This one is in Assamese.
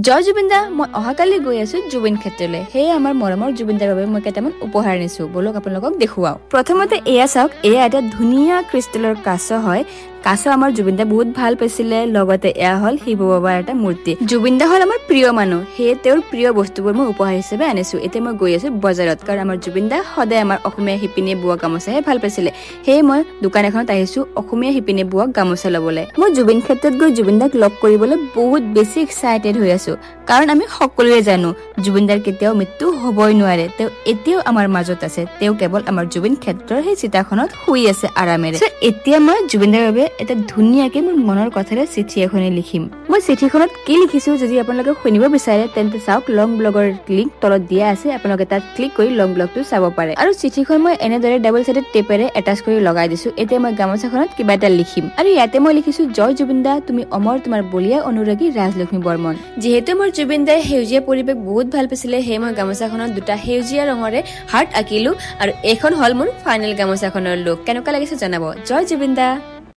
জয় জুবিনদা, মই অহাকালি গৈ আছো জুবিন ক্ষেত্ৰলৈ। সেয়ে আমাৰ মৰমৰ জুবিনদাৰ বাবে মই কেইটামান উপহাৰ নিছো, বলক আপোনালোকক দেখুৱাও। প্ৰথমতে এয়া চাওক, এয়া এটা ধুনীয়া ক্ৰিষ্টেলৰ কাছ হয়। কাছ আমাৰ জুবিনদা বহুত ভাল পাইছিলে। লগতে এয়া হল শিৱ বাবাৰ এটা মূৰ্তি। জুবিনদা হল আমাৰ প্ৰিয় মানুহ, সেয়ে তেওঁৰ প্ৰিয় বস্তুবোৰ মই উপহাৰ হিচাপে আনিছো। এতিয়া মই গৈ আছো বজাৰত, কাৰণ আমাৰ জুবিনদা সদায় আমাৰ অসমীয়া শিপিনীয়ে বোৱা গামোচাহে ভাল পাইছিলে। সেয়ে মই দোকান এখনত আহিছো অসমীয়া শিপিনীয়ে বোৱা গামোচা লবলৈ। মই জুবিন ক্ষেত্ৰত গৈ জুবিনদাক লগ কৰিবলৈ বহুত বেছি এক্সাইটেড হৈ আছো, কাৰণ আমি সকলোৱে জানো জুবিনদাৰ কেতিয়াও মৃত্যু হবই নোৱাৰে। তেওঁ এতিয়াও আমাৰ মাজত আছে। তেওঁ কেৱল আমাৰ জুবিন ক্ষেত্ৰৰ সেই চিতাখনত শুই আছে আৰামেৰে। এতিয়া মই জুবিনদাৰ বাবে এটা ধুনীয়াকে মোৰ মনৰ কথাৰে চিঠি এখনে লিখিম। মই চিঠিখনত কি লিখিছো যদি আপোনালোকে শুনিব বিচাৰে তেন্তে চাওক, লং ব্লগৰ লিংক তলত দিয়া আছে, আপোনালোকে তাত ক্লিক কৰি লং ব্লগটো চাব পাৰে। আৰু চিঠিখন মই এনেদৰে ডাবল সাইডেড টেপেৰে এটাচ কৰি লগাই দিছো। এতিয়া মই গামোচাখনত কিবা এটা লিখিম, আৰু ইয়াতে মই লিখিছো, জয় জুবিনদা, তুমি অমৰ, তোমাৰ বলিয়া অনুৰাগী ৰাজলক্ষ্মী বৰ্মন। যিহেতু মোৰ জুবিনদাই সেউজীয়া পৰিৱেশ বহুত ভাল পাইছিলে, সেয়ে মই গামোচাখনত দুটা সেউজীয়া ৰঙৰে হাৰ্ট আঁকিলো, আৰু এইখন হল মোৰ ফাইনেল গামোচাখনৰ লুক। কেনেকুৱা লাগিছে জনাব। জয় জুবিনদা।